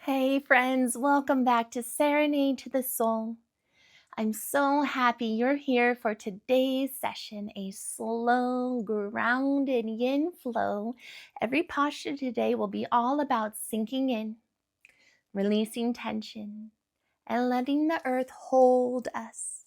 Hey friends, welcome back to Serenade to the Soul. I'm so happy you're here for today's session, a slow, grounded yin flow. Every posture today will be all about sinking in, releasing tension, and letting the earth hold us.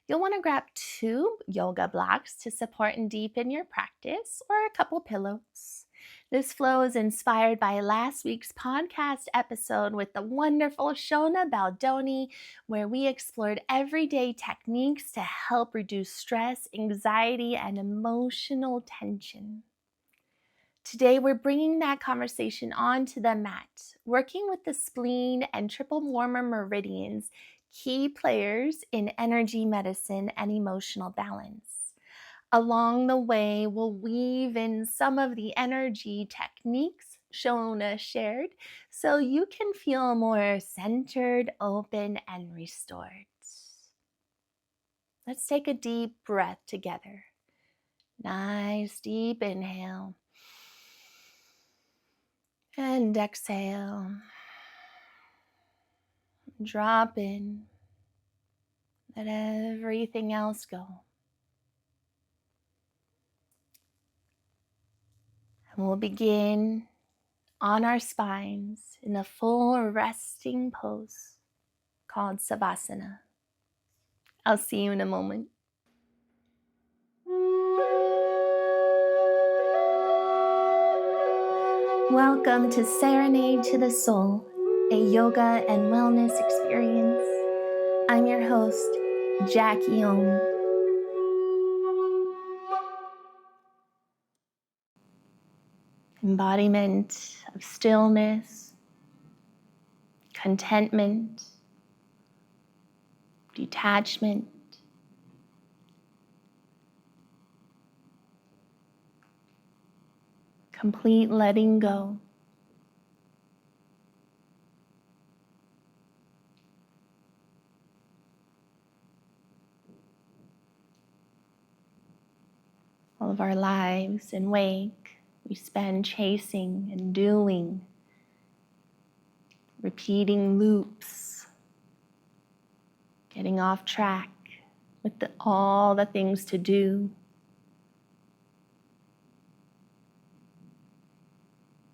You'll want to grab 2 yoga blocks to support and deepen your practice, or a couple pillows. This flow is inspired by last week's podcast episode with the wonderful Shona Baldoni, where we explored everyday techniques to help reduce stress, anxiety, and emotional tension. Today, we're bringing that conversation onto the mat, working with the spleen and triple warmer meridians, key players in energy medicine and emotional balance. Along the way, we'll weave in some of the energy techniques Shona shared so you can feel more centered, open, and restored. Let's take a deep breath together. Nice deep inhale. And exhale. Drop in. Let everything else go. And we'll begin on our spines in a full resting pose called Savasana. I'll see you in a moment. Welcome to Serenade to the Soul, a yoga and wellness experience. I'm your host, Jackie Ohm. Embodiment of stillness, contentment, detachment, complete letting go. All of our lives and wake, we spend chasing and doing, repeating loops, getting off track with all the things to do.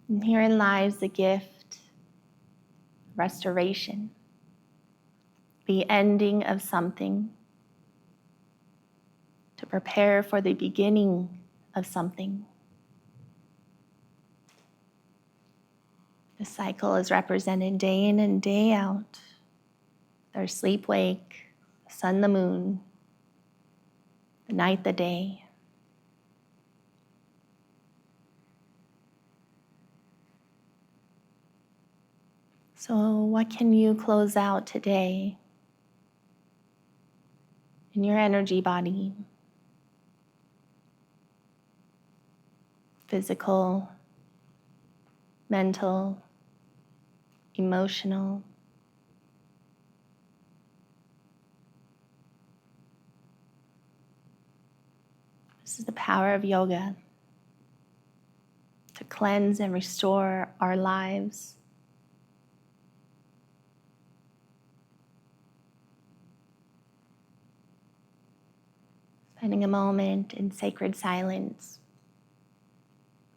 And herein lies the gift, restoration, the ending of something, to prepare for the beginning of something. The cycle is represented day in and day out. Our sleep, wake, the sun, the moon, the night, the day. So what can you close out today in your energy body? Physical, mental, emotional. This is the power of yoga to cleanse and restore our lives. Spending a moment in sacred silence,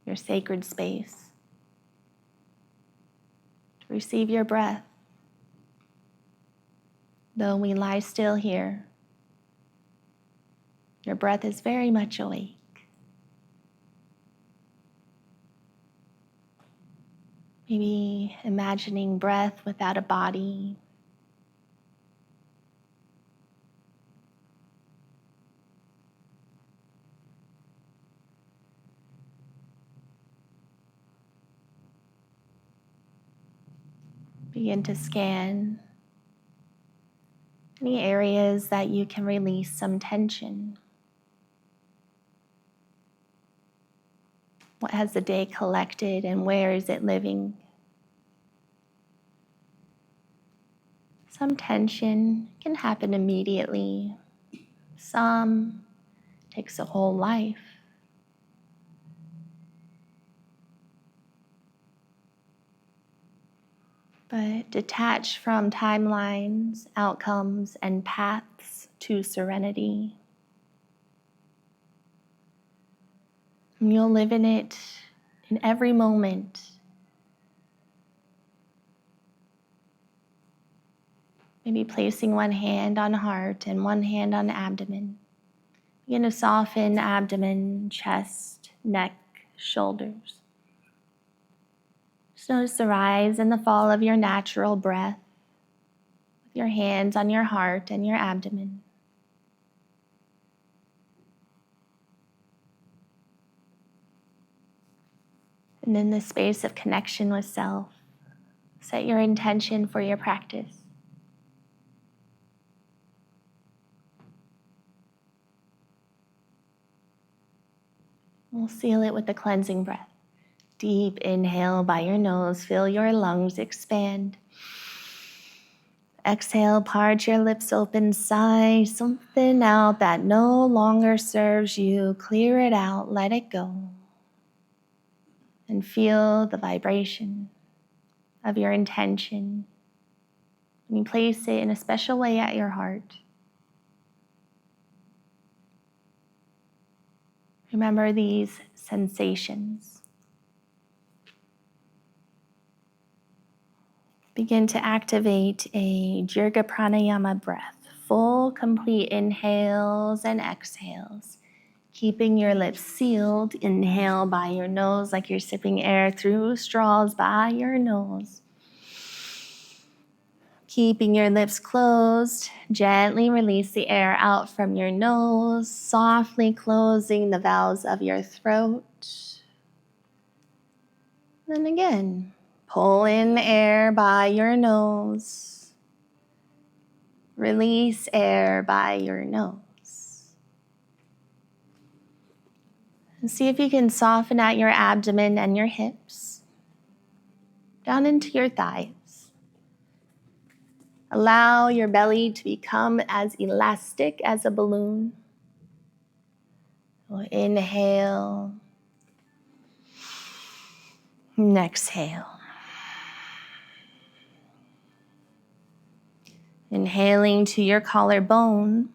your sacred space, to receive your breath. Though we lie still here, your breath is very much awake. Maybe imagining breath without a body. Begin to scan any areas that you can release some tension. What has the day collected and where is it living? Some tension can happen immediately. Some takes a whole life. but detach from timelines, outcomes, and paths to serenity. And you'll live in it in every moment. Maybe placing one hand on heart and one hand on abdomen. Begin to soften abdomen, chest, neck, shoulders. Just notice the rise and the fall of your natural breath with your hands on your heart and your abdomen. And in this space of connection with self, set your intention for your practice. We'll seal it with the cleansing breath. Deep inhale by your nose, feel your lungs expand. Exhale, part your lips open, sigh something out that no longer serves you. Clear it out, let it go. And feel the vibration of your intention. And you place it in a special way at your heart. Remember these sensations. Begin to activate a Jirga Pranayama breath. Full, complete inhales and exhales. Keeping your lips sealed. Inhale by your nose like you're sipping air through straws by your nose. Keeping your lips closed, gently release the air out from your nose, softly closing the valves of your throat. Then again, pull in air by your nose. Release air by your nose. And see if you can soften out your abdomen and your hips, down into your thighs. Allow your belly to become as elastic as a balloon. We'll inhale and exhale. Inhaling to your collarbone.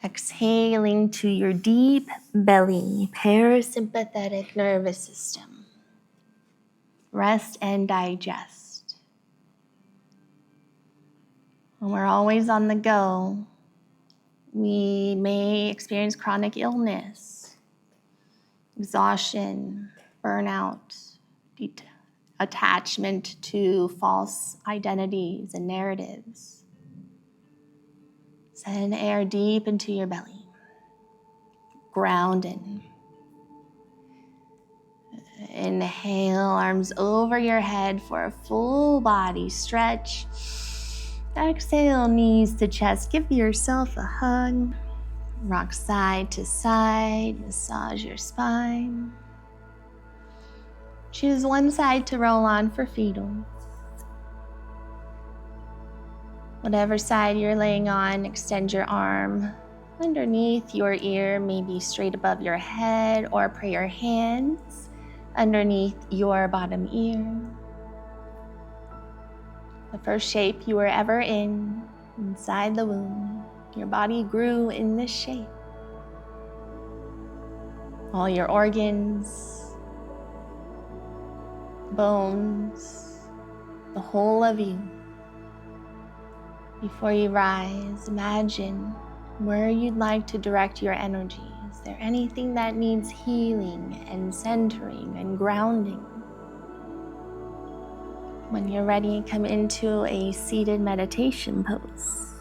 Exhaling to your deep belly, parasympathetic nervous system. Rest and digest. When we're always on the go, we may experience chronic illness, exhaustion, burnout, attachment to false identities and narratives. Send air deep into your belly. Ground in. Inhale, arms over your head for a full body stretch. Exhale, knees to chest. Give yourself a hug. Rock side to side. Massage your spine. Choose one side to roll on for fetal. Whatever side you're laying on, extend your arm underneath your ear, maybe straight above your head, or put your hands underneath your bottom ear. The first shape you were ever in, inside the womb, your body grew in this shape. All your organs, bones, the whole of you. Before you rise, imagine where you'd like to direct your energy. Is there anything that needs healing and centering and grounding? When you're ready, come into a seated meditation pose.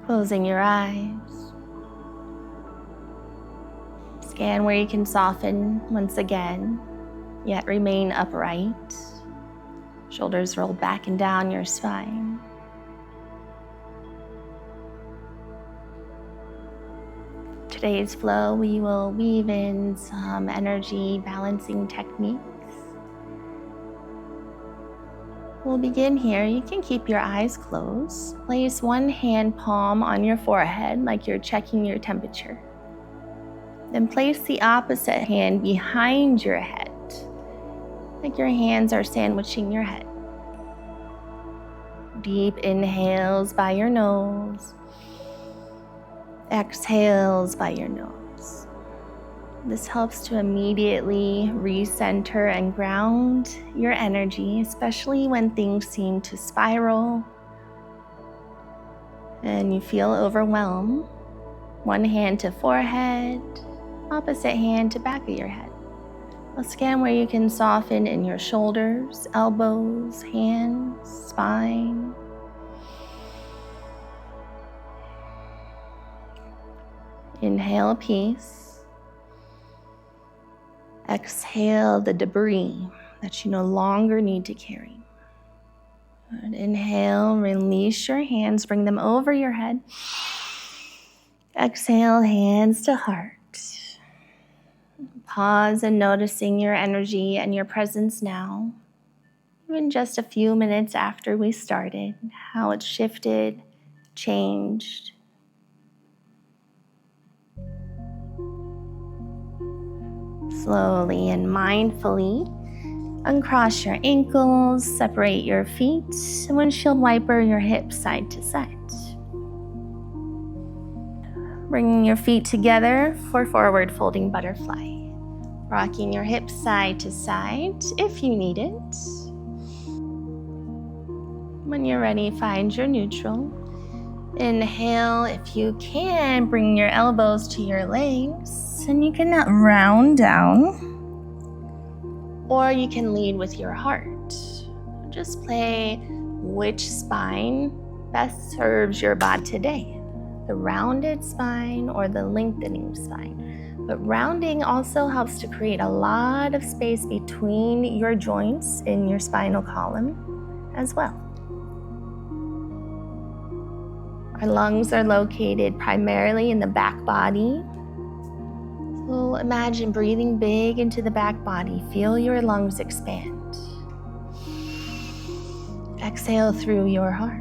Closing your eyes. Scan where you can soften once again, yet remain upright. Shoulders rolled back and down your spine. Today's flow, we will weave in some energy balancing techniques. We'll begin here. You can keep your eyes closed. Place one hand palm on your forehead like you're checking your temperature. Then place the opposite hand behind your head, like your hands are sandwiching your head. Deep inhales by your nose, exhales by your nose. This helps to immediately recenter and ground your energy, especially when things seem to spiral and you feel overwhelmed. One hand to forehead, opposite hand to back of your head. A scan where you can soften in your shoulders, elbows, hands, spine. Inhale peace. Exhale the debris that you no longer need to carry. Good. Inhale, release your hands, bring them over your head. Exhale, hands to heart. Pause and noticing your energy and your presence now, even just a few minutes after we started, how it's shifted, changed. Slowly and mindfully uncross your ankles, separate your feet, windshield wiper your hips side to side. Bringing your feet together for forward folding butterfly. Rocking your hips side to side if you need it. When you're ready, find your neutral. Inhale, if you can, bring your elbows to your legs, and you can round down, or you can lead with your heart. Just play which spine best serves your body today, the rounded spine or the lengthening spine. But rounding also helps to create a lot of space between your joints in your spinal column as well. Our lungs are located primarily in the back body. So imagine breathing big into the back body. Feel your lungs expand. Exhale through your heart.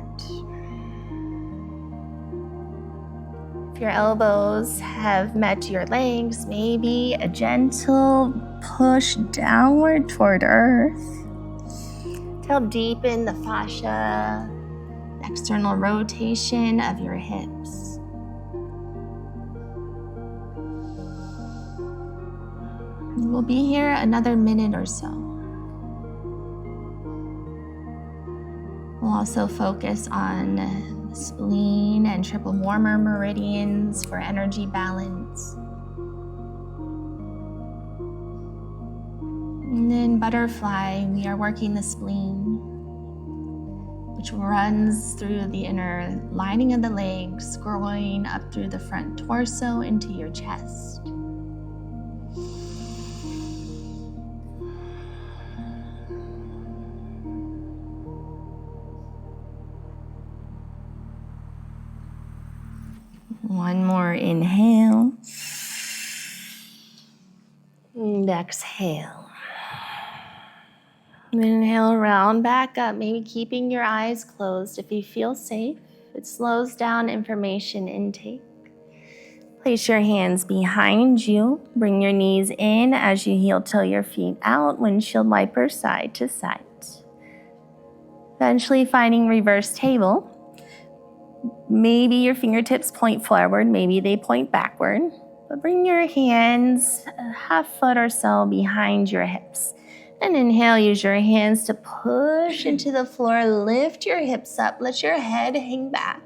If your elbows have met your legs, maybe a gentle push downward toward earth to help deepen the fascia, external rotation of your hips. We'll be here another minute or so. We'll also focus on the spleen and triple warmer meridians for energy balance. And then butterfly, we are working the spleen, which runs through the inner lining of the legs, growing up through the front torso into your chest. One more inhale. And exhale. Inhale, round back up, maybe keeping your eyes closed if you feel safe. It slows down information intake. Place your hands behind you. Bring your knees in as you heel toe your feet out, windshield wiper side to side. Eventually finding reverse table. Maybe your fingertips point forward, maybe they point backward. But bring your hands a half foot or so behind your hips. And inhale, use your hands to push into the floor, lift your hips up, let your head hang back.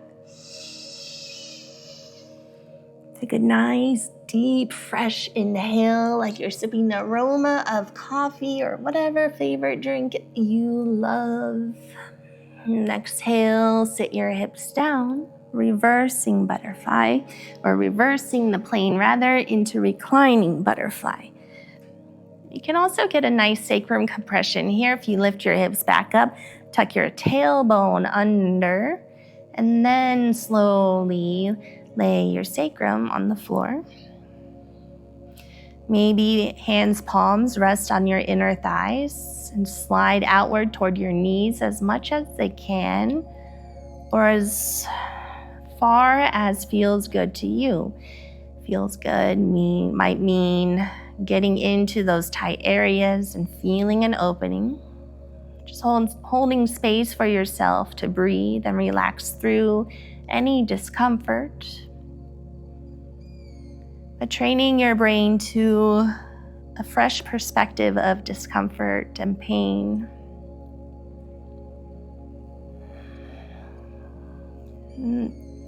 Take a nice, deep, fresh inhale, like you're sipping the aroma of coffee or whatever favorite drink you love. And exhale, sit your hips down, reversing butterfly, or reversing the plane rather into reclining butterfly. You can also get a nice sacrum compression here if you lift your hips back up, tuck your tailbone under, and then slowly lay your sacrum on the floor. Maybe hands, palms rest on your inner thighs and slide outward toward your knees as much as they can, or as far as feels good to you. feels good might mean getting into those tight areas and feeling an opening. Just holding space for yourself to breathe and relax through any discomfort. But training your brain to a fresh perspective of discomfort and pain.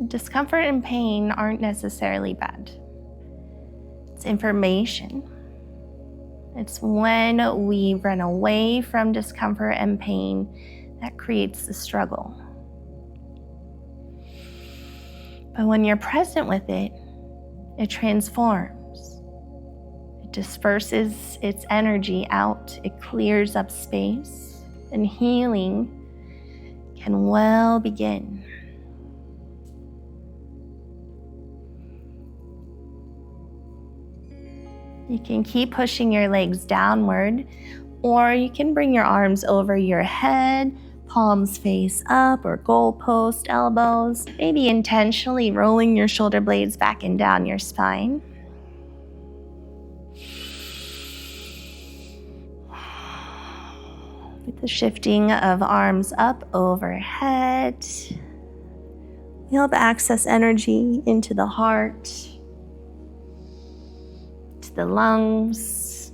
Discomfort and pain aren't necessarily bad. It's information. It's when we run away from discomfort and pain that creates the struggle. But when you're present with it, it transforms. It disperses its energy out. It clears up space, and healing can well begin. You can keep pushing your legs downward, or you can bring your arms over your head, palms face up or goalpost elbows, maybe intentionally rolling your shoulder blades back and down your spine. With the shifting of arms up overhead, you help access energy into the heart, the lungs,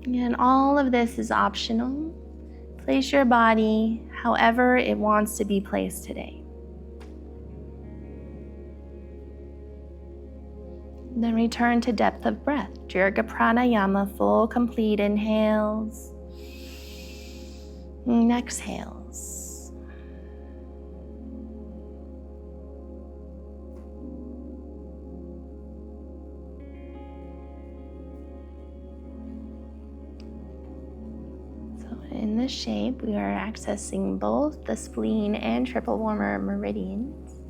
and all of this is optional. Place your body however it wants to be placed today. Then return to depth of breath. Dirga pranayama, full complete inhales and exhales. In this shape, we are accessing both the spleen and triple meridians.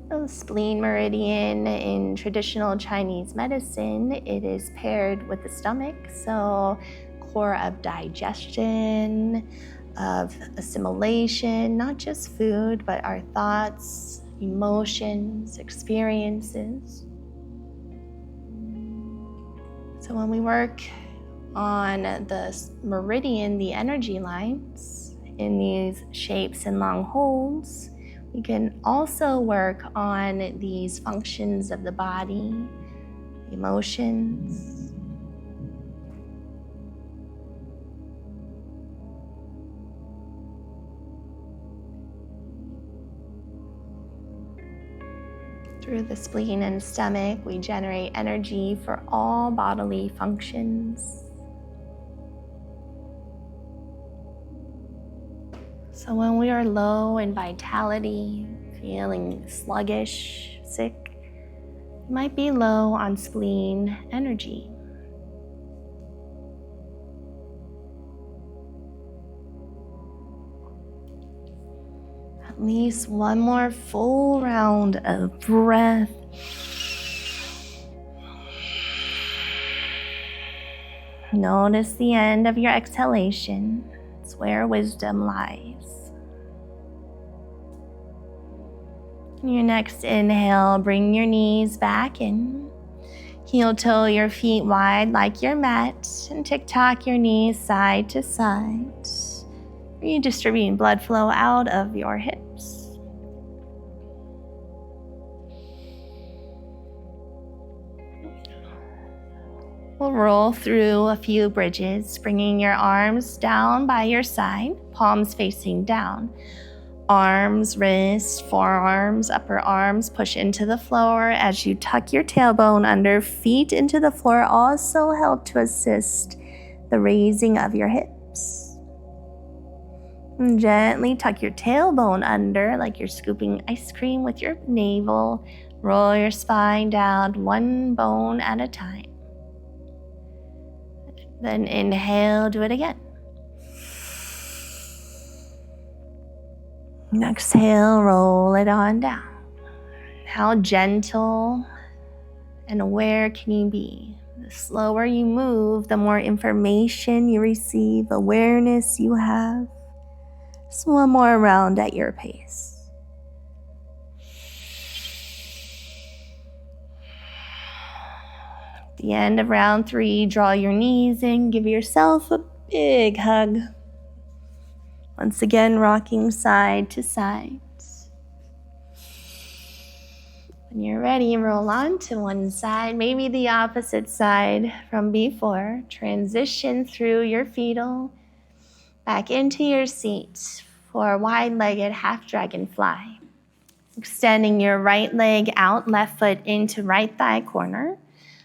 The spleen meridian in traditional Chinese medicine, it is paired with the stomach, so core of digestion, of assimilation, not just food, but our thoughts, emotions, experiences. So when we work on the meridian, the energy lines in these shapes and long holds, we can also work on these functions of the body, emotions. Through the spleen and stomach, we generate energy for all bodily functions. So when we are low in vitality, feeling sluggish, sick, you might be low on spleen energy. At least one more full round of breath. Notice the end of your exhalation. It's where wisdom lies. Your next inhale, bring your knees back in. Heel toe your feet wide like your mat, and tick-tock your knees side to side. Redistributing blood flow out of your hips. We'll roll through a few bridges, bringing your arms down by your side, palms facing down. Arms, wrists, forearms, upper arms push into the floor as you tuck your tailbone under, feet into the floor also help to assist the raising of your hips. And gently tuck your tailbone under like you're scooping ice cream with your navel. Roll your spine down one bone at a time. Then inhale, do it again. And exhale, roll it on down. How gentle and aware can you be? The slower you move, the more information you receive, awareness you have. Just one more round at your pace. The end of round 3, draw your knees in, give yourself a big hug. Once again, rocking side to side. When you're ready, roll on to one side, maybe the opposite side from before. Transition through your fetal back into your seat for a wide-legged half dragonfly. Extending your right leg out, left foot into right thigh corner.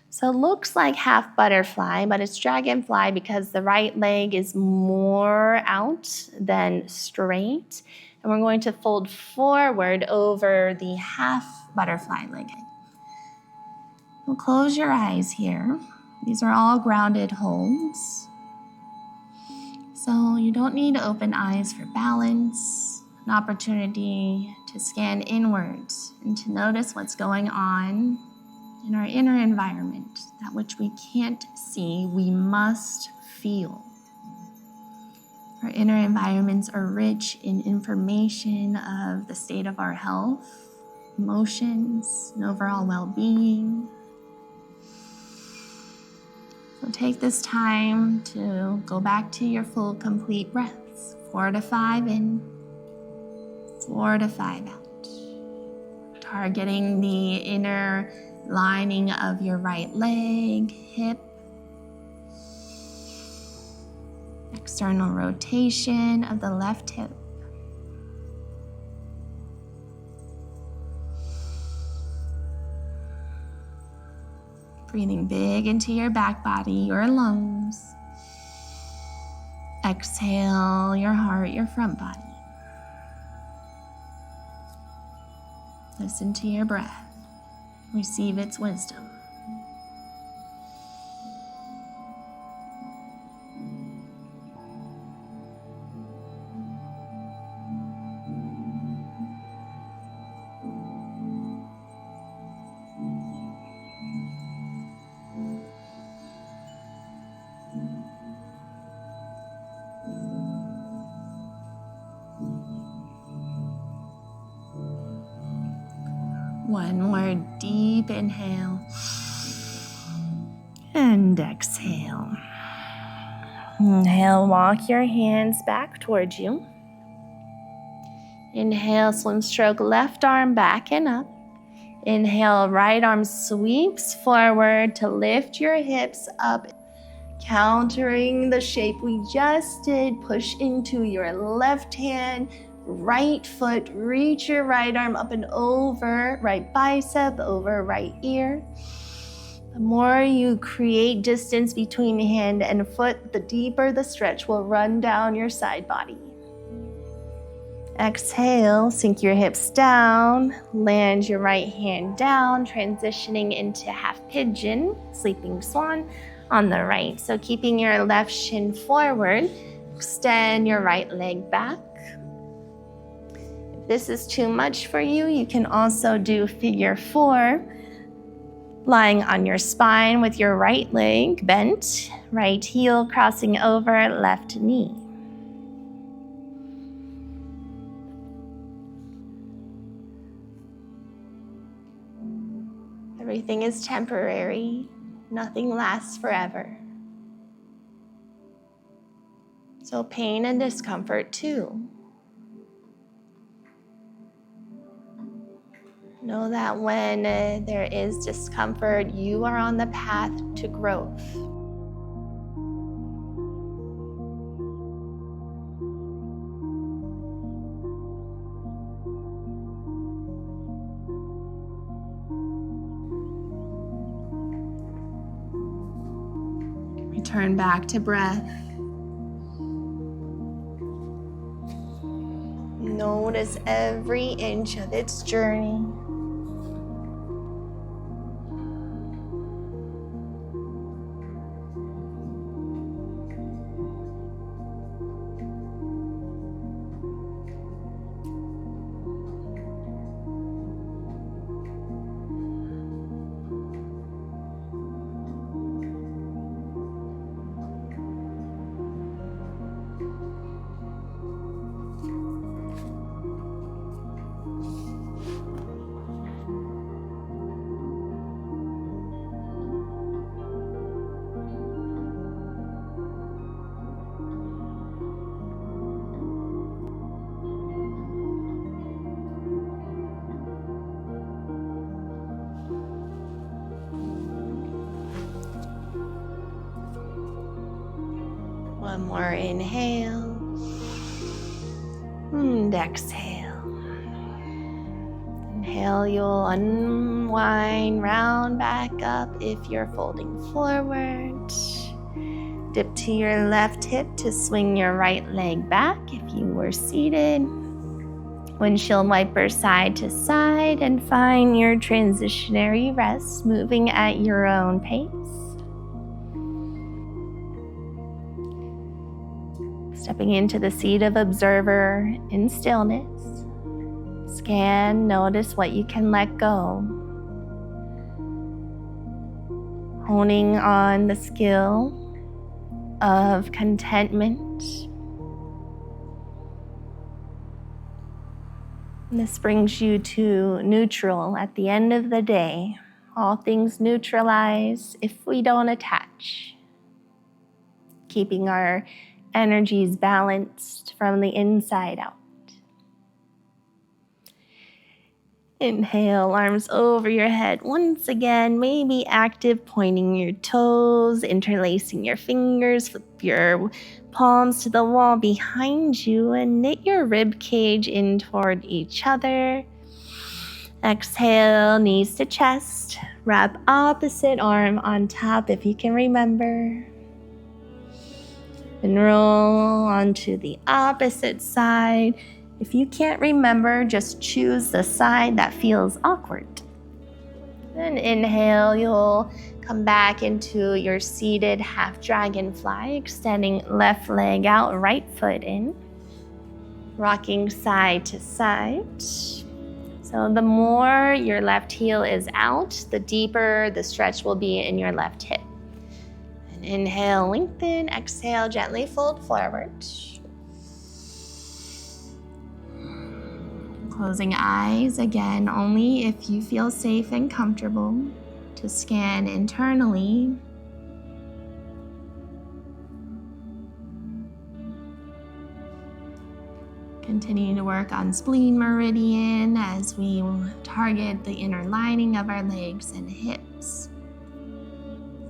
So it looks like half butterfly, but it's dragonfly because the right leg is more out than straight. And we're going to fold forward over the half butterfly leg. We'll close your eyes here. These are all grounded holds. So you don't need to open eyes for balance, an opportunity to scan inwards and to notice what's going on in our inner environment. That which we can't see, we must feel. Our inner environments are rich in information of the state of our health, emotions, and overall well-being. So take this time to go back to your full, complete breaths. 4 to 5 in, 4 to 5 out. Targeting the inner lining of your right leg, hip. External rotation of the left hip. Breathing big into your back body, your lungs. Exhale your heart, your front body. Listen to your breath. Receive its wisdom. One more deep inhale and exhale. Inhale, walk your hands back towards you. Inhale, swim stroke left arm back and up. Inhale, right arm sweeps forward to lift your hips up, countering the shape we just did. Push into your left hand. Right foot, reach your right arm up and over, right bicep, over right ear. The more you create distance between hand and foot, the deeper the stretch will run down your side body. Exhale, sink your hips down, land your right hand down, transitioning into half pigeon, sleeping swan on the right. So keeping your left shin forward, extend your right leg back. If this is too much for you, you can also do figure 4, lying on your spine with your right leg bent, right heel crossing over left knee. Everything is temporary. Nothing lasts forever. So pain and discomfort too. Know that when there is discomfort, you are on the path to growth. Return back to breath. Notice every inch of its journey. One more inhale and exhale. Inhale, you'll unwind, round back up if you're folding forward. Dip to your left hip to swing your right leg back if you were seated. Windshield wiper side to side and find your transitionary rest, moving at your own pace. Stepping into the seat of observer in stillness. Scan, notice what you can let go. Honing on the skill of contentment. This brings you to neutral at the end of the day. All things neutralize if we don't attach. Keeping our energies balanced from the inside out. Inhale, arms over your head. Once again, maybe active, pointing your toes, interlacing your fingers, flip your palms to the wall behind you, and knit your rib cage in toward each other. Exhale, knees to chest. Wrap opposite arm on top if you can remember. And roll onto the opposite side. If you can't remember, just choose the side that feels awkward. Then inhale, you'll come back into your seated half dragonfly, extending left leg out, right foot in. Rocking side to side. So the more your left heel is out, the deeper the stretch will be in your left hip. And inhale, lengthen. Exhale, gently fold forward. Closing eyes, again, only if you feel safe and comfortable to scan internally. Continuing to work on spleen meridian as we target the inner lining of our legs and hips.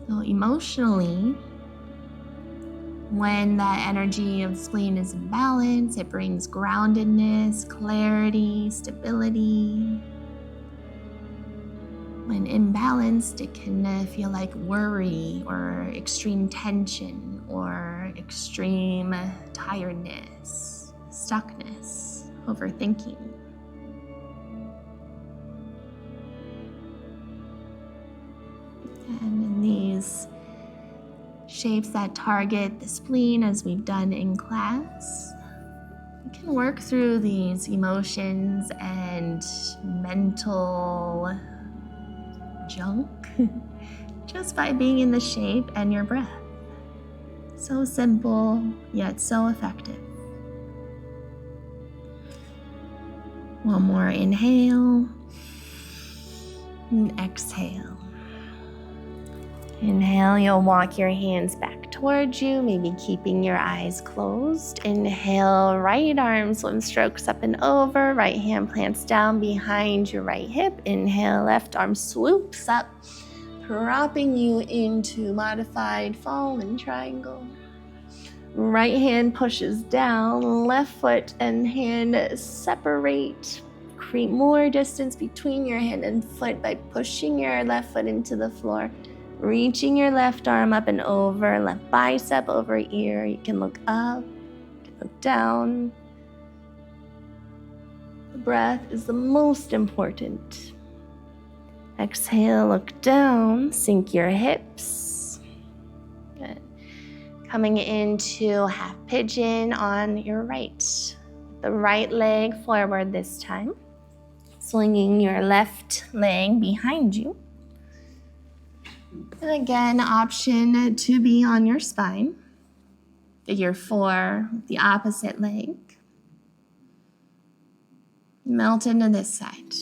So emotionally, when that energy of spleen is in balance, it brings groundedness, clarity, stability. When imbalanced, it can feel like worry or extreme tension or extreme tiredness, stuckness, overthinking. And in these shapes that target the spleen, as we've done in class, we can work through these emotions and mental junk just by being in the shape and your breath. So simple, yet so effective. One more inhale and exhale. Inhale, you'll walk your hands back towards you, maybe keeping your eyes closed. Inhale, right arm swim strokes up and over, right hand plants down behind your right hip. Inhale, left arm swoops up, propping you into modified fallen triangle. Right hand pushes down, left foot and hand separate. Create more distance between your hand and foot by pushing your left foot into the floor. Reaching your left arm up and over, left bicep over ear. You can look up, you can look down. The breath is the most important. Exhale, look down, sink your hips. Good. Coming into half pigeon on your right. The right leg forward this time. Swinging your left leg behind you. And again, option to be on your spine. Figure 4, the opposite leg. Melt into this side.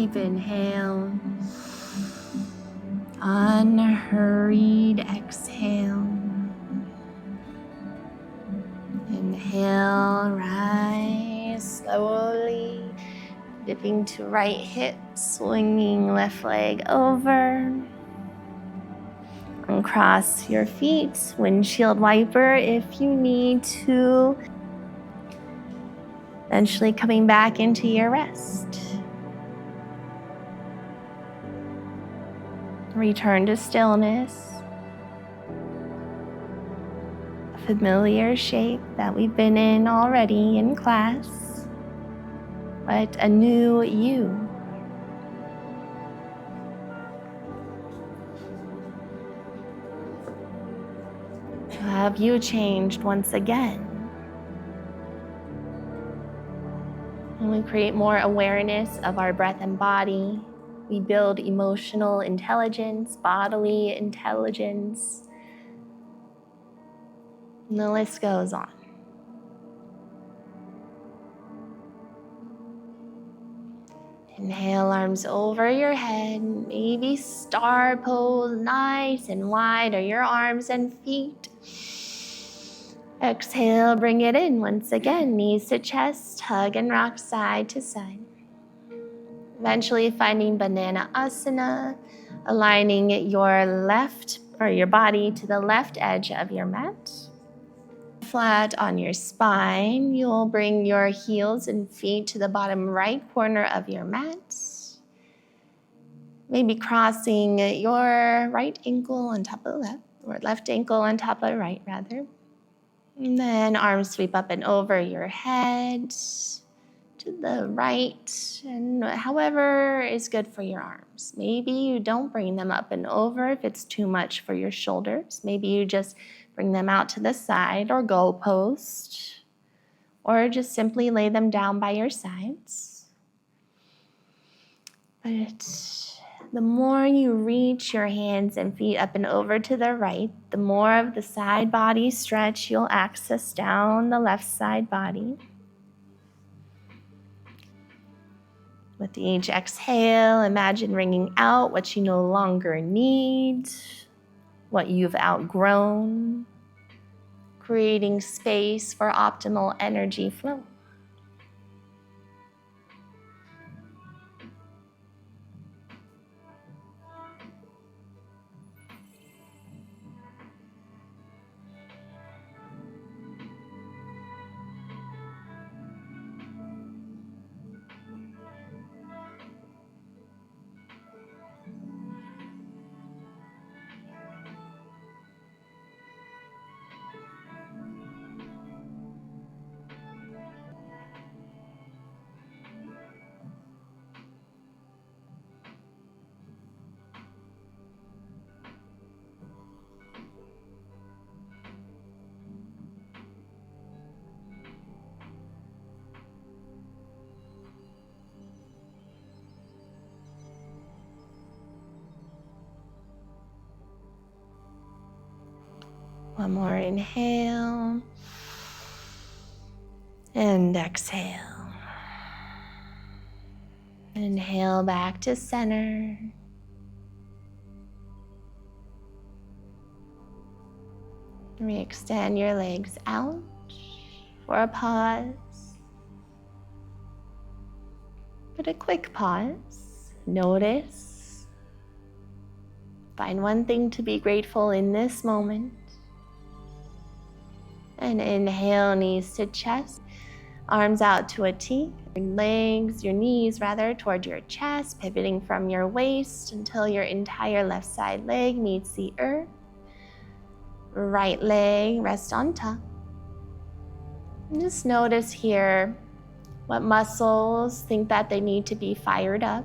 deep inhale, unhurried exhale. Inhale, rise slowly, dipping to right hip, swinging left leg over. Uncross your feet, windshield wiper if you need to. Eventually coming back into your rest. Return to stillness. A familiar shape that we've been in already in class, but a new you. Have you changed once again? When we create more awareness of our breath and body, we build emotional intelligence, bodily intelligence, and the list goes on. Inhale, arms over your head, maybe star pose, nice and wide are your arms and feet. Exhale, bring it in once again, knees to chest, hug and rock side to side. Eventually finding Banana Asana, aligning your left or your body to the left edge of your mat. Flat on your spine, you'll bring your heels and feet to the bottom right corner of your mat. Maybe crossing your right ankle on top of left, or left ankle on top of right rather. And then arms sweep up and over your head to the right, and however is good for your arms. Maybe you don't bring them up and over if it's too much for your shoulders. Maybe you just bring them out to the side or goalpost, or just simply lay them down by your sides. But the more you reach your hands and feet up and over to the right, the more of the side body stretch you'll access down the left side body. With each exhale, imagine wringing out what you no longer need, what you've outgrown, creating space for optimal energy flow. One more inhale and exhale. Inhale back to center. Re-extend your legs out for a pause. But a quick pause. Notice. Find one thing to be grateful in this moment. And inhale, knees to chest, arms out to a T, your knees toward your chest, pivoting from your waist until your entire left side leg meets the earth. Right leg rest on top. And just notice here what muscles think that they need to be fired up.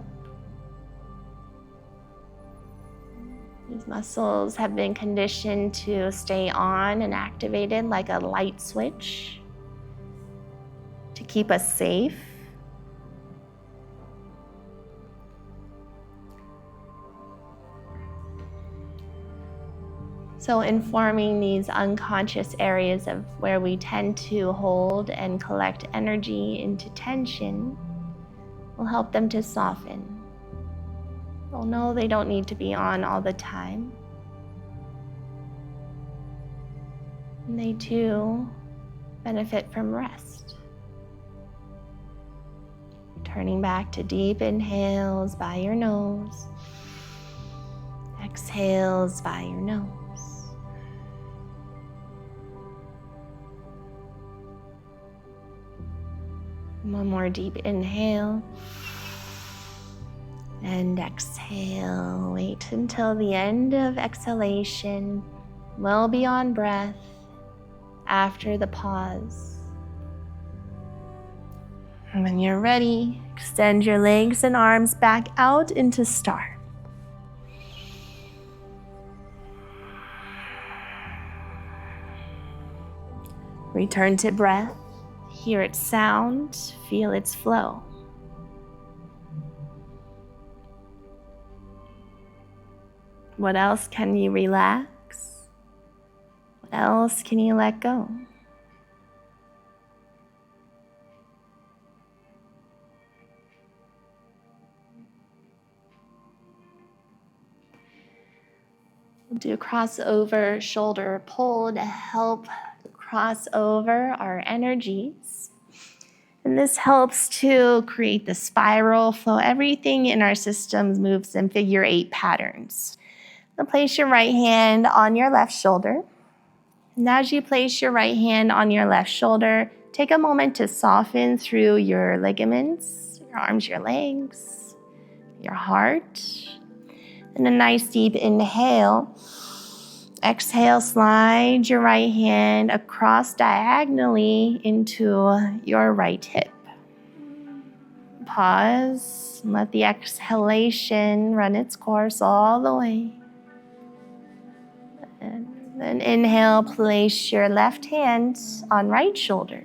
These muscles have been conditioned to stay on and activated like a light switch to keep us safe. So informing these unconscious areas of where we tend to hold and collect energy into tension will help them to soften. Well, no, they don't need to be on all the time. And they too benefit from rest. Turning back to deep inhales by your nose, exhales by your nose. One more deep inhale and exhale. Wait until the end of exhalation, well beyond breath, after the pause. And when you're ready, extend your legs and arms back out into star. Return to breath. Hear its sound, feel its flow. What else can you relax? What else can you let go? We'll do a crossover shoulder pull to help cross over our energies. And this helps to create the spiral flow. Everything in our systems moves in figure 8 patterns. Now place your right hand on your left shoulder. And as you place your right hand on your left shoulder, take a moment to soften through your ligaments, your arms, your legs, your heart. And a nice deep inhale. Exhale, slide your right hand across diagonally into your right hip. Pause, and let the exhalation run its course all the way. And then inhale, place your left hand on right shoulder.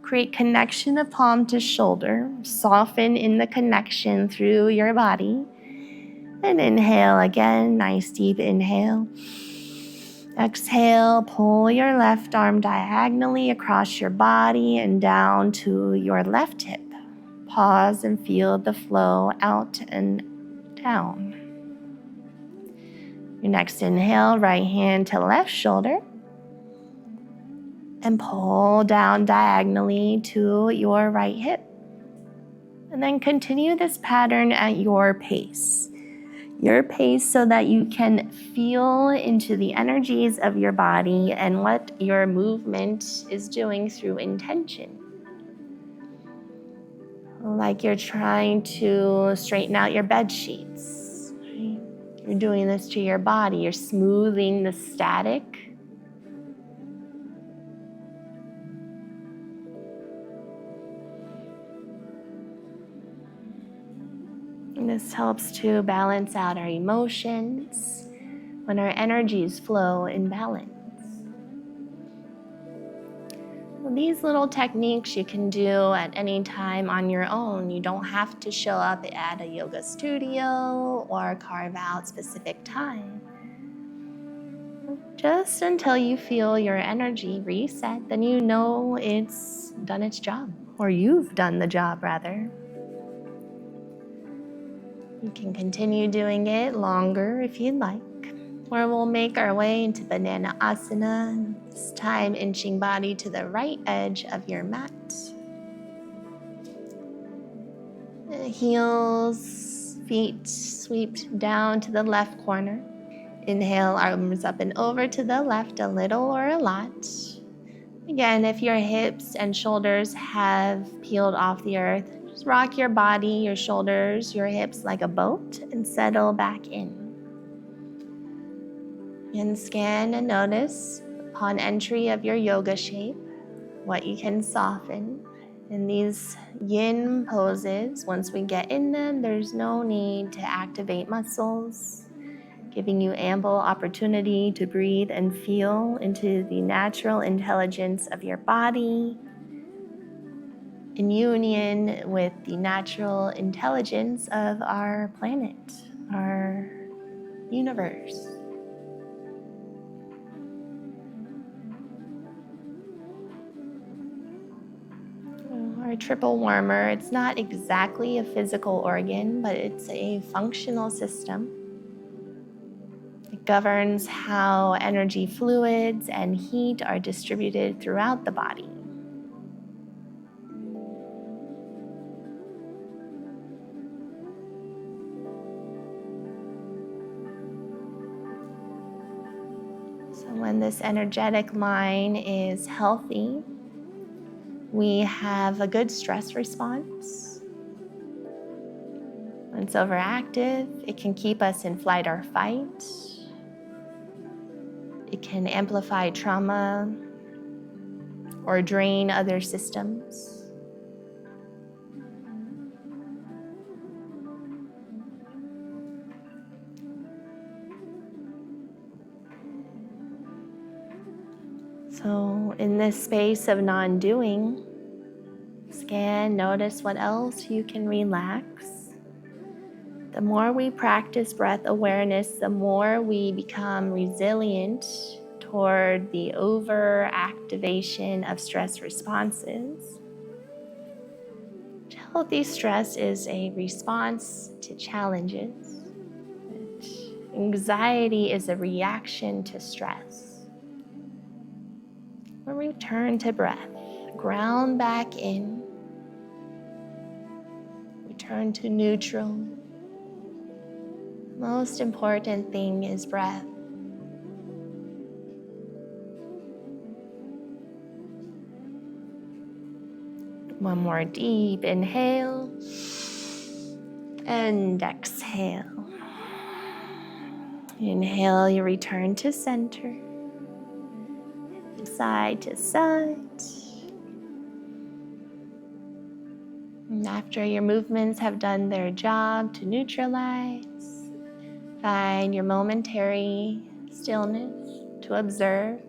Create connection of palm to shoulder. Soften in the connection through your body. And inhale again, nice deep inhale. Exhale, pull your left arm diagonally across your body and down to your left hip. Pause and feel the flow out and down. Your next inhale, right hand to left shoulder. And pull down diagonally to your right hip. And then continue this pattern at your pace. Your pace so that you can feel into the energies of your body and what your movement is doing through intention. Like you're trying to straighten out your bed sheets. Right? You're doing this to your body. You're smoothing the static. And this helps to balance out our emotions when our energies flow in balance. Well, these little techniques you can do at any time on your own. You don't have to show up at a yoga studio or carve out specific time. Just until you feel your energy reset, then you know it's done its job, or you've done the job rather. You can continue doing it longer if you'd like, or we'll make our way into Banana Asana, this time inching body to the right edge of your mat. Heels, feet sweep down to the left corner. Inhale, arms up and over to the left, a little or a lot. Again, if your hips and shoulders have peeled off the earth, just rock your body, your shoulders, your hips like a boat and settle back in. And scan and notice upon entry of your yoga shape, what you can soften. In these yin poses, once we get in them, there's no need to activate muscles, giving you ample opportunity to breathe and feel into the natural intelligence of your body, in union with the natural intelligence of our planet, our universe. Our triple warmer. It's not exactly a physical organ, but it's a functional system. It governs how energy fluids and heat are distributed throughout the body. So when this energetic line is healthy, we have a good stress response. When it's overactive, it can keep us in flight or fight. It can amplify trauma or drain other systems. So in this space of non-doing, scan, notice what else you can relax. The more we practice breath awareness, the more we become resilient toward the overactivation of stress responses. Healthy stress is a response to challenges. Anxiety is a reaction to stress. We'll return to breath. Ground back in. Return to neutral. Most important thing is breath. One more deep inhale and exhale. Inhale, you return to center. Side to side. And after your movements have done their job to neutralize, find your momentary stillness to observe.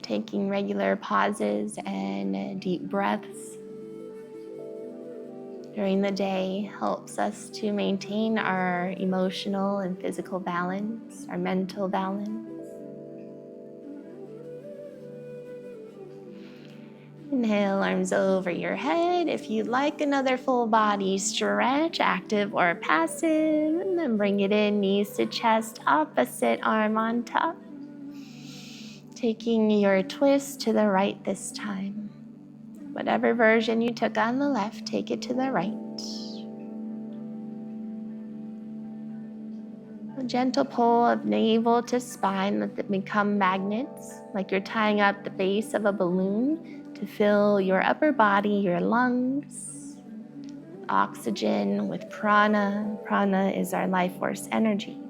Taking regular pauses and deep breaths during the day helps us to maintain our emotional and physical balance, our mental balance. Inhale, arms over your head. If you'd like another full body stretch, active or passive, and then bring it in, knees to chest, opposite arm on top. Taking your twist to the right this time. Whatever version you took on the left, take it to the right. A gentle pull of navel to spine, let them become magnets, like you're tying up the base of a balloon to fill your upper body, your lungs, with oxygen, with prana. Prana is our life force energy.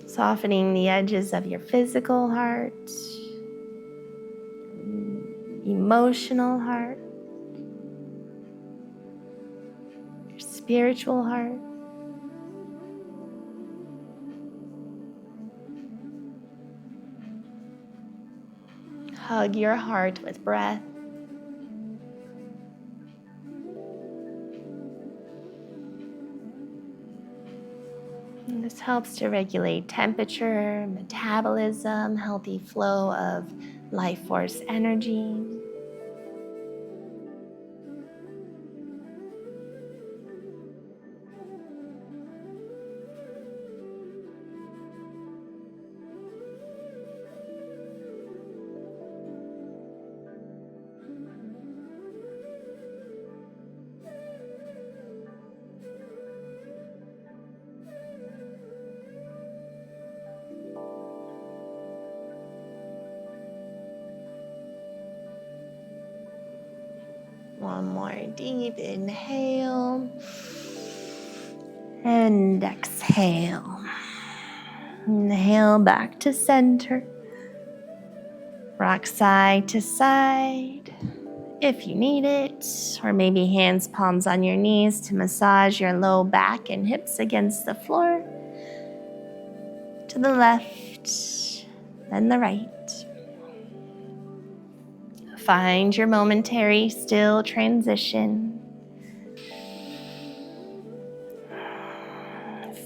Softening the edges of your physical heart, emotional heart, your spiritual heart. Hug your heart with breath. And this helps to regulate temperature, metabolism, healthy flow of life force energy. One more deep inhale and exhale. Inhale back to center. Rock side to side if you need it, or maybe hands, palms on your knees to massage your low back and hips against the floor. To the left, then the right. Find your momentary still transition.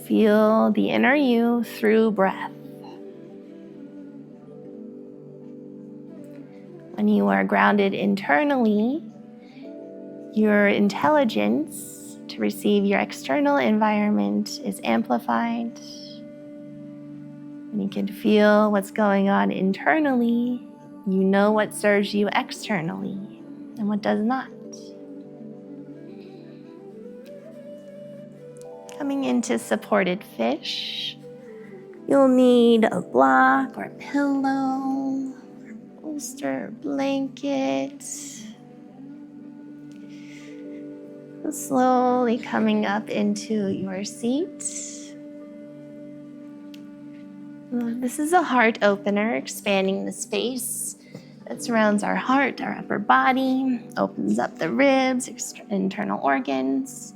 Feel the inner you through breath. When you are grounded internally, your intelligence to receive your external environment is amplified. When you can feel what's going on internally, you know what serves you externally and what does not. Coming into supported fish, you'll need a block or pillow, or bolster or blanket. Slowly coming up into your seat. This is a heart opener, expanding the space that surrounds our heart, our upper body, opens up the ribs, internal organs.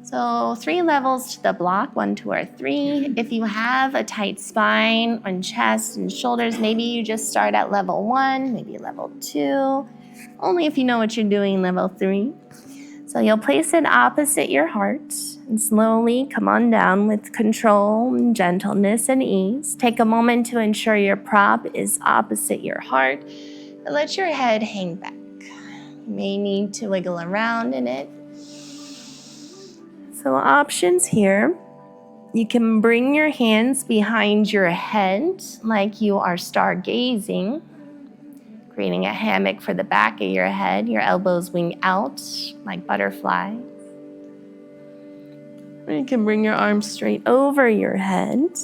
So 3 levels to the block, 1, 2, or 3. If you have a tight spine on chest and shoulders, maybe you just start at level 1, maybe level 2. Only if you know what you're doing, level 3. So you'll place it opposite your heart and slowly come on down with control and gentleness and ease. Take a moment to ensure your prop is opposite your heart and let your head hang back. You may need to wiggle around in it. So options here. You can bring your hands behind your head like you are stargazing, creating a hammock for the back of your head, your elbows wing out like butterflies. Or you can bring your arms straight over your head.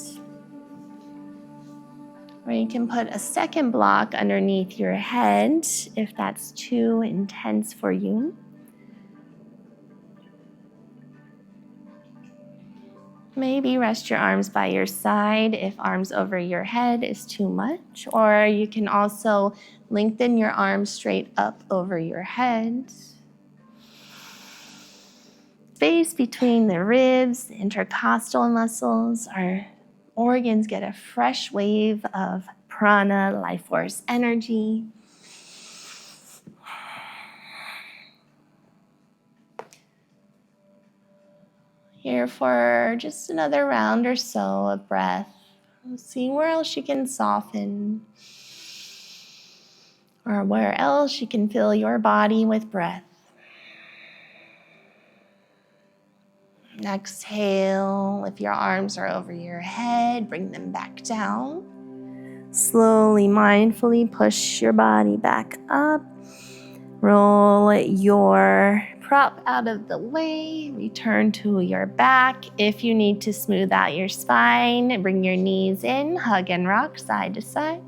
Or you can put a second block underneath your head if that's too intense for you. Maybe rest your arms by your side if arms over your head is too much. Or you can also lengthen your arms straight up over your head. Space between the ribs, the intercostal muscles, our organs get a fresh wave of prana, life force energy. Here for just another round or so of breath. See where else you can soften, or where else you can fill your body with breath. Exhale, if your arms are over your head, bring them back down. Slowly, mindfully push your body back up. Roll your prop out of the way. Return to your back. If you need to smooth out your spine, bring your knees in, hug and rock side to side.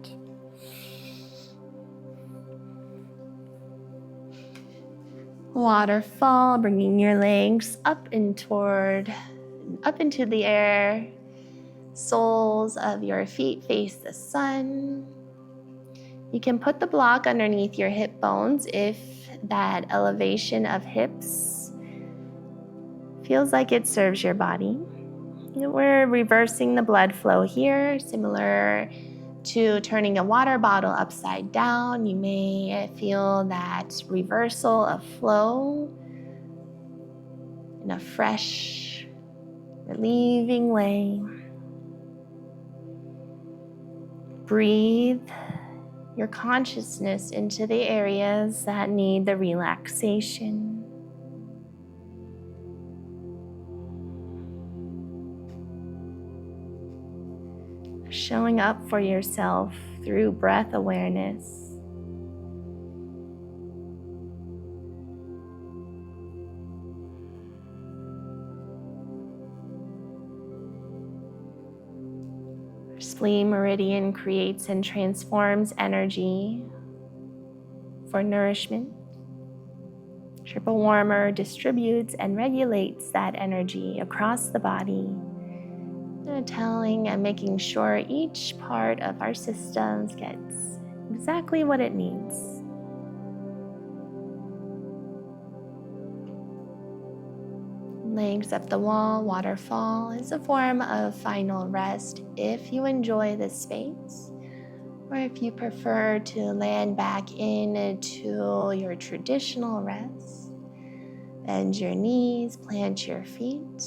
Waterfall, bringing your legs up into the air. Soles of your feet face the sun. You can put the block underneath your hip bones if that elevation of hips feels like it serves your body. We're reversing the blood flow here, similar to turning a water bottle upside down. You may feel that reversal of flow in a fresh, relieving way. Breathe your consciousness into the areas that need the relaxation. Showing up for yourself through breath awareness. Spleen meridian creates and transforms energy for nourishment. Triple warmer distributes and regulates that energy across the body, telling and making sure each part of our systems gets exactly what it needs. Legs up the wall, waterfall is a form of final rest if you enjoy this space, or if you prefer to land back into your traditional rest. Bend your knees, plant your feet.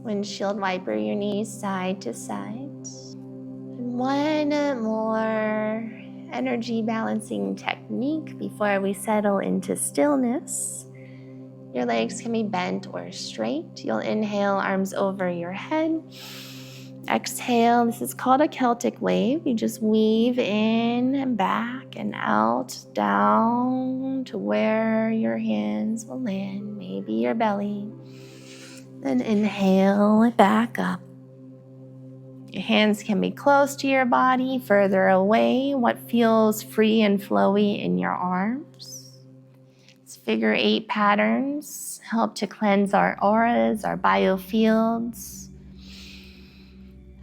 Windshield wiper your knees side to side. One more energy balancing technique before we settle into stillness. Your legs can be bent or straight. You'll inhale, arms over your head. Exhale, this is called a Celtic wave. You just weave in and back and out, down to where your hands will land, maybe your belly. Then inhale back up. Your hands can be close to your body, further away. What feels free and flowy in your arms? These figure 8 patterns help to cleanse our auras, our biofields.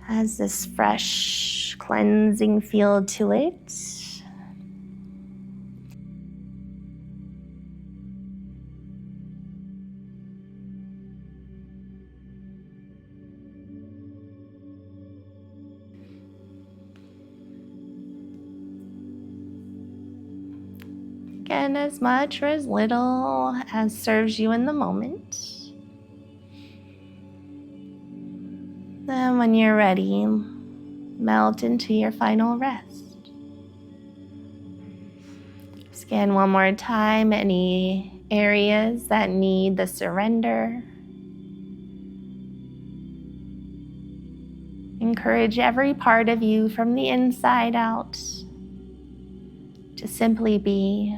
Has this fresh, cleansing feel to it. Again, as much or as little as serves you in the moment. Then when you're ready, melt into your final rest. Scan one more time any areas that need the surrender. Encourage every part of you from the inside out to simply be.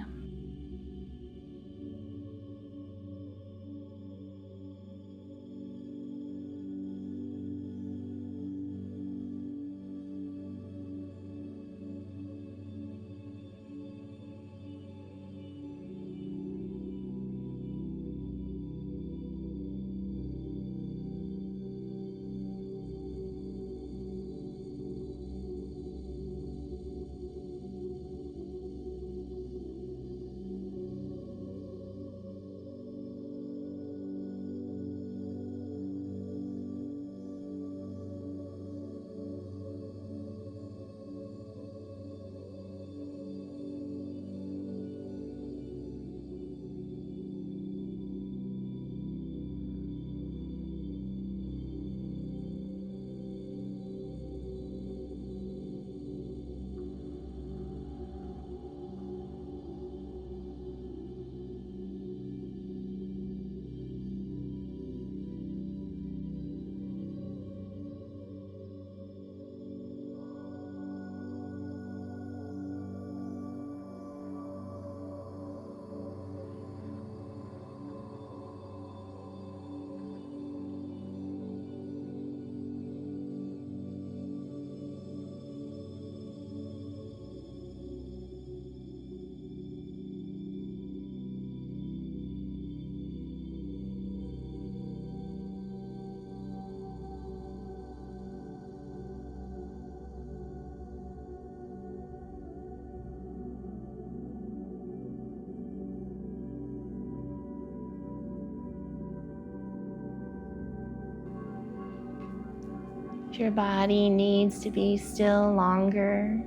If your body needs to be still longer,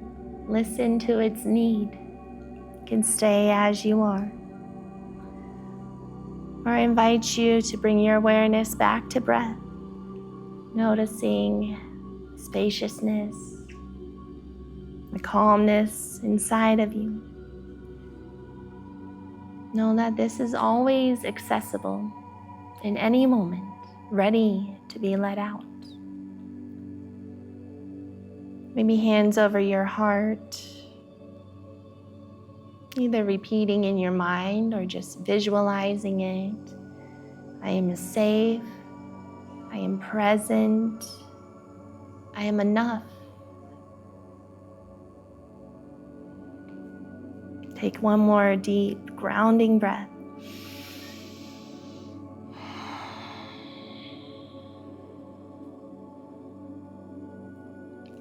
listen to its need. You can stay as you are. Or I invite you to bring your awareness back to breath, noticing spaciousness, the calmness inside of you. Know that this is always accessible in any moment, ready to be let out. Maybe hands over your heart, either repeating in your mind or just visualizing it. I am safe, I am present, I am enough. Take one more deep, grounding breath.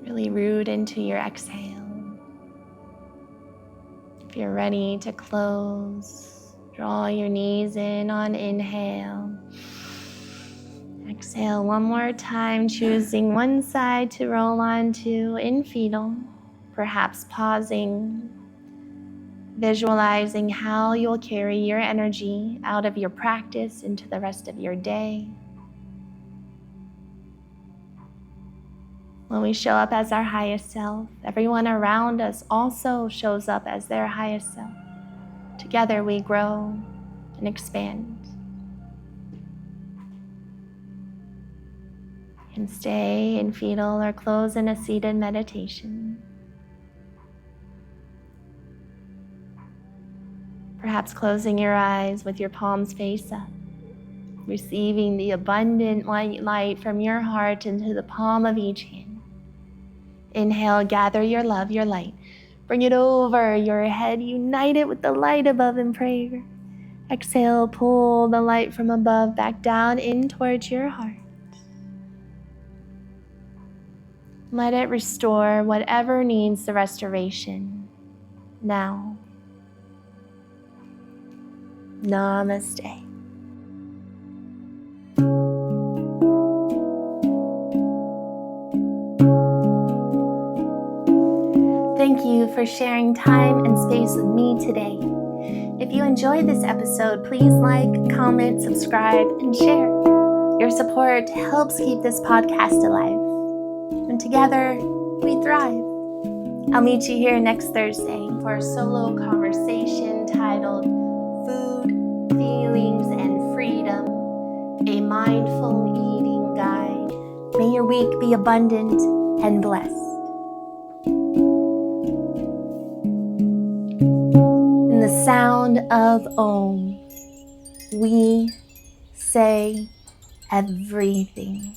Really root into your exhale. If you're ready to close, draw your knees in on inhale. Exhale one more time, choosing one side to roll onto in fetal, perhaps pausing, visualizing how you'll carry your energy out of your practice into the rest of your day. When we show up as our highest self, everyone around us also shows up as their highest self. Together we grow and expand. And stay in fetal or close in a seated meditation. Perhaps closing your eyes with your palms face up, receiving the abundant white light from your heart into the palm of each hand. Inhale, gather your love, your light. Bring it over your head, unite it with the light above in prayer. Exhale, pull the light from above back down in towards your heart. Let it restore whatever needs the restoration now. Namaste. Thank you for sharing time and space with me today. If you enjoyed this episode, please like, comment, subscribe, and share. Your support helps keep this podcast alive. And together, we thrive. I'll meet you here next Thursday for a solo conversation titled Food, Feelings, and Freedom, a Mindful Eating Guide. May your week be abundant and blessed. In the sound of Om, we say everything.